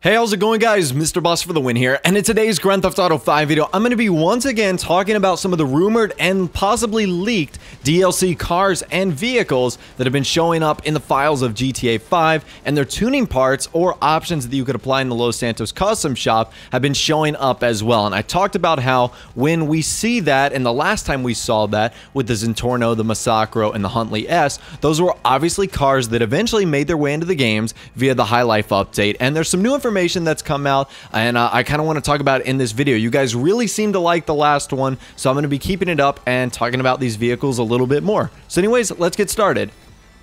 Hey, how's it going, guys? Mr. Boss for the win here, and in today's Grand Theft Auto 5 video, I'm going to be once again talking about some of the rumored and possibly leaked DLC cars and vehicles that have been showing up in the files of GTA 5, and their tuning parts or options that you could apply in the Los Santos custom shop have been showing up as well. And I talked about how when we see that, and the last time we saw that with the Zentorno, the Massacro, and the Huntley S, those were obviously cars that eventually made their way into the games via the High Life update, and there's some new information that's come out, and I kind of want to talk about it in this video. You guys really seem to like the last one, so I'm going to be keeping it up and talking about these vehicles a little bit more. So anyways, let's get started.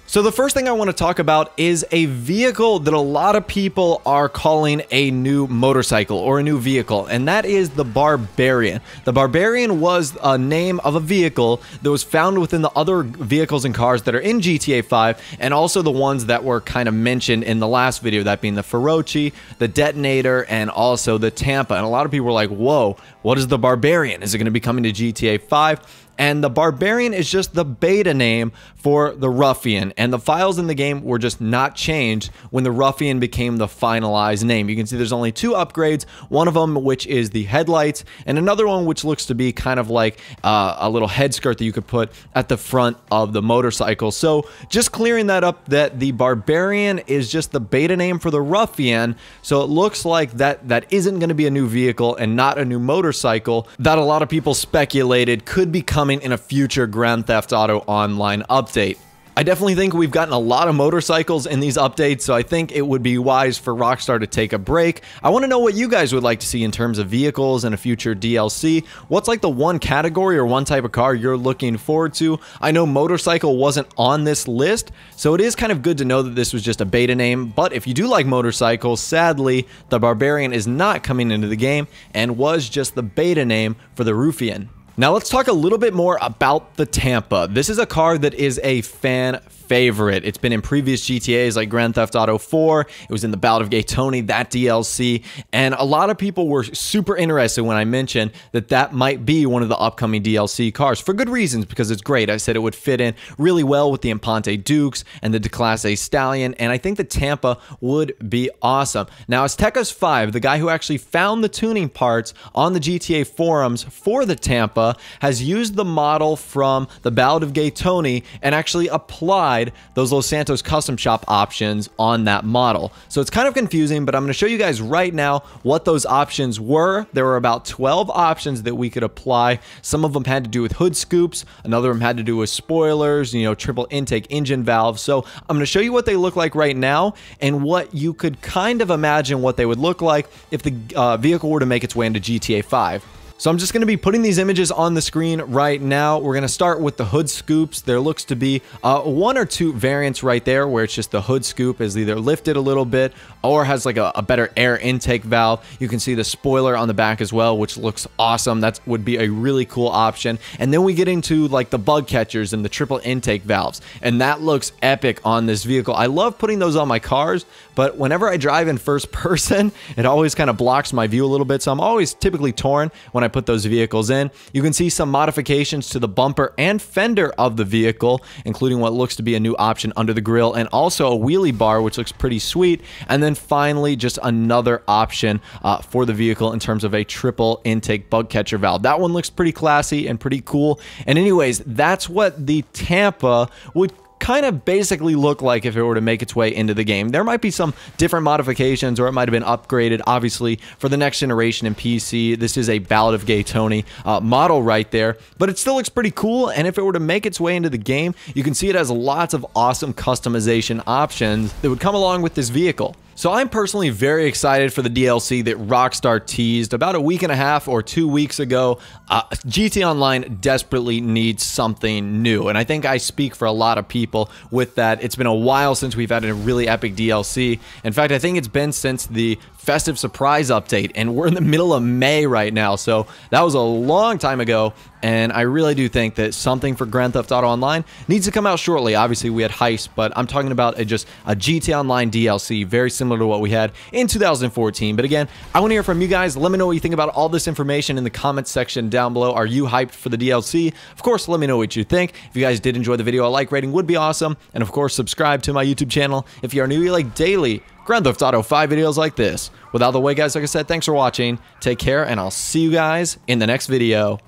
So the first thing I want to talk about is a vehicle that a lot of people are calling a new motorcycle or a new vehicle, and that is the Barbarian. The Barbarian was a name of a vehicle that was found within the other vehicles and cars that are in GTA 5, and also the ones that were kind of mentioned in the last video, that being the Feroce, the Detonator, and also the Tampa. And a lot of people were like, whoa, what is the Barbarian? Is it going to be coming to GTA 5? And the Barbarian is just the beta name for the Ruffian, and the files in the game were just not changed when the Ruffian became the finalized name. You can see there's only two upgrades, one of them which is the headlights, and another one which looks to be kind of like a little head skirt that you could put at the front of the motorcycle. So just clearing that up, that the Barbarian is just the beta name for the Ruffian, so it looks like that isn't going to be a new vehicle and not a new motorcycle that a lot of people speculated could be coming in a future Grand Theft Auto Online update. I definitely think we've gotten a lot of motorcycles in these updates, so I think it would be wise for Rockstar to take a break. I want to know what you guys would like to see in terms of vehicles in a future DLC. What's like the one category or one type of car you're looking forward to? I know motorcycle wasn't on this list, so it is kind of good to know that this was just a beta name, but if you do like motorcycles, sadly, the Barbarian is not coming into the game and was just the beta name for the Ruffian. Now let's talk a little bit more about the Tampa. This is a car that is a fan favorite. It's been in previous GTAs like Grand Theft Auto 4. It was in the Ballad of Gay Tony, that DLC, and a lot of people were super interested when I mentioned that might be one of the upcoming DLC cars, for good reasons, because it's great. I said it would fit in really well with the Impante Dukes and the Declasse Stallion, and I think the Tampa would be awesome. Now, Aztecas5, the guy who actually found the tuning parts on the GTA forums for the Tampa, has used the model from the Ballad of Gay Tony and actually applied those Los Santos custom shop options on that model. So it's kind of confusing, but I'm going to show you guys right now what those options were. There were about 12 options that we could apply. Some of them had to do with hood scoops, another of them had to do with spoilers, you know, triple intake engine valves. So I'm going to show you what they look like right now and what you could kind of imagine what they would look like if the vehicle were to make its way into GTA 5. So I'm just going to be putting these images on the screen right now. We're going to start with the hood scoops. There looks to be one or two variants right there where it's just the hood scoop is either lifted a little bit or has like a better air intake valve. You can see the spoiler on the back as well, which looks awesome. That would be a really cool option. And then we get into like the bug catchers and the triple intake valves, and that looks epic on this vehicle. I love putting those on my cars, but whenever I drive in first person, it always kind of blocks my view a little bit, so I'm always typically torn when I put those vehicles in. You can see some modifications to the bumper and fender of the vehicle, including what looks to be a new option under the grille, and also a wheelie bar, which looks pretty sweet. And then finally, just another option for the vehicle in terms of a triple intake bug catcher valve. That one looks pretty classy and pretty cool. And anyways, that's what the Tampa would kind of basically look like if it were to make its way into the game. There might be some different modifications, or it might have been upgraded, obviously, for the next generation in PC. This is a Ballad of Gay Tony model right there, but it still looks pretty cool, and if it were to make its way into the game, you can see it has lots of awesome customization options that would come along with this vehicle. So I'm personally very excited for the DLC that Rockstar teased about a week and a half or 2 weeks ago. GTA Online desperately needs something new, and I think I speak for a lot of people with that. It's been a while since we've had a really epic DLC. In fact, I think it's been since the Festive Surprise update, and we're in the middle of May right now, so that was a long time ago, and I really do think that something for Grand Theft Auto Online needs to come out shortly. Obviously, we had Heist, but I'm talking about just a GTA Online DLC, very similar to what we had in 2014. But again, I want to hear from you guys. Let me know what you think about all this information in the comments section down below. Are you hyped for the DLC? Of course, let me know what you think. If you guys did enjoy the video, a like rating would be awesome, and of course, subscribe to my YouTube channel if you are new. You like daily Grand Theft Auto 5 videos like this. Without the way, guys, like I said, thanks for watching. Take care, and I'll see you guys in the next video.